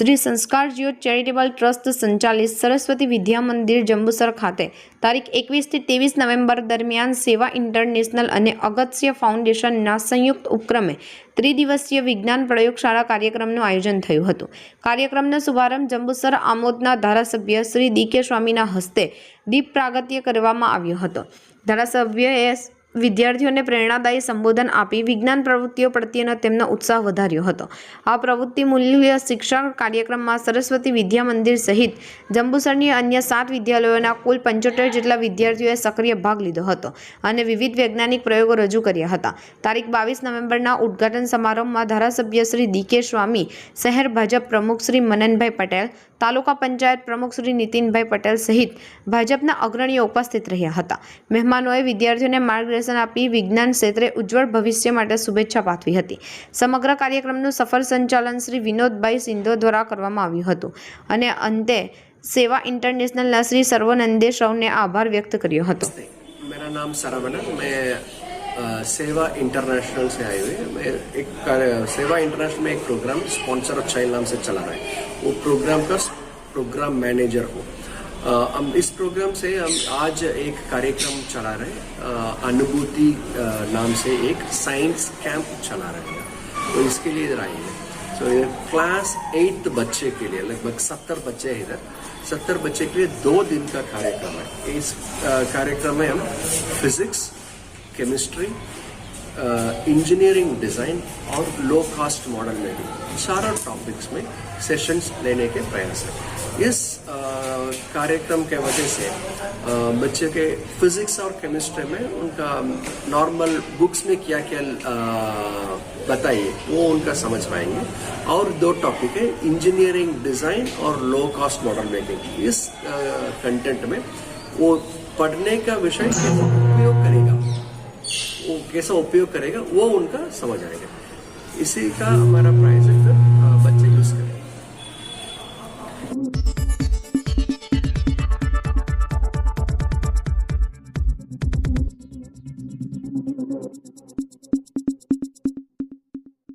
શ્રી સંસ્કાર જ્યોત charitable trust સંચાલિત સરસ્વતી વિદ્યા મંદિર જંબુસર ખાતે તારીખ 21 થી 23 નવેમ્બર દરમિયાન સેવા ઇન્ટરનેશનલ અને અગત્ય ફાઉન્ડેશનના સંયુક્ત ઉપક્રમે ત્રિદિવસીય વિજ્ઞાન પ્રયોગશાળા કાર્યક્રમનું આયોજન થયું હતું. કાર્યક્રમનો શુભારંભ જંબુસર આમોદના ધારાસભ્ય શ્રી ડી.કે. સ્વામીના હસ્તે દીપ પ્રાગટ્ય કરવામાં આવ્યો હતો. ધારાસભ્યએ વિદ્યાર્થીઓને પ્રેરણાદાયી સંબોધન આપી વિજ્ઞાન પ્રવૃત્તિઓ પ્રત્યેનો તેમનો ઉત્સાહ વધાર્યો હતો. આ પ્રવૃત્તિ મૂલ્ય શિક્ષણ કાર્યક્રમમાં સરસ્વતી વિદ્યા મંદિર સહિત જંબુસરની અન્ય 7 વિદ્યાલયોના કુલ 75 જેટલા વિદ્યાર્થીઓએ સક્રિય ભાગ લીધો હતો અને વિવિધ વૈજ્ઞાનિક પ્રયોગો રજૂ કર્યા હતા. તારીખ 22 નવેમ્બરના ઉદ્ઘાટન સમારોહમાં ધારાસભ્ય શ્રી ડી.કે. સ્વામી, શહેર ભાજપ પ્રમુખ શ્રી મનનભાઈ પટેલ, તાલુકા પંચાયત પ્રમુખ શ્રી નીતિનભાઈ પટેલ સહિત ભાજપના અગ્રણીઓ ઉપસ્થિત રહ્યા હતા. મહેમાનોએ વિદ્યાર્થીઓને માર્ગદર્શન આપી વિજ્ઞાન ક્ષેત્રે ઉજ્જવળ ભવિષ્ય માટે શુભેચ્છા પાઠવી હતી. સમગ્ર કાર્યક્રમનું સફળ સંચાલન શ્રી વિનોદભાઈ સિંધો દ્વારા કરવામાં આવ્યું હતું અને અંતે સેવા ઇન્ટરનેશનલના શ્રી સર્વાનંદે સૌને આભાર વ્યક્ત કર્યો હતો. मेरा नाम सरवण है. मैं सेवा इंटरनेशनल से आए हुए. मैं एक सेवा इंटरनेशनल में एक प्रोग्राम स्पॉन्सर ऑफ चाइल्ड नाम से चला रहा है. वो प्रोग्राम का प्रोग्राम मैनेजर हूँ. हम इस प्रोग्राम से हम आज एक कार्यक्रम चला रहे हैं. अनुभूति नाम से एक साइंस कैंप चला रहे हैं. तो इसके लिए इधर आए हैं. तो क्लास 8 बच्चे के लिए लगभग 70 बच्चे हैं इधर. 70 बच्चे के लिए 2 दिन का कार्यक्रम है. इस कार्यक्रम में हम फिजिक्स, केमिस्ट्री, इंजीनियरिंग डिज़ाइन और लो कास्ट मॉडल में भी सारा टॉपिक्स में सेशंस लेने के प्रयास है. इस कार्यक्रम के वजह से बच्चे के फिजिक्स और केमिस्ट्री में उनका नॉर्मल बुक्स में क्या क्या बताइए वो उनका समझ पाएंगे. और 2 टॉपिक है इंजीनियरिंग डिज़ाइन और लो कास्ट मॉडल मेकिंग. इस कंटेंट में वो पढ़ने का विषय कैसे उपयोग करेगा, वो कैसा उपयोग करेगा वो उनका समझ आएगा. इसी का हमारा प्राइस है. बच्चे यूज़ करें.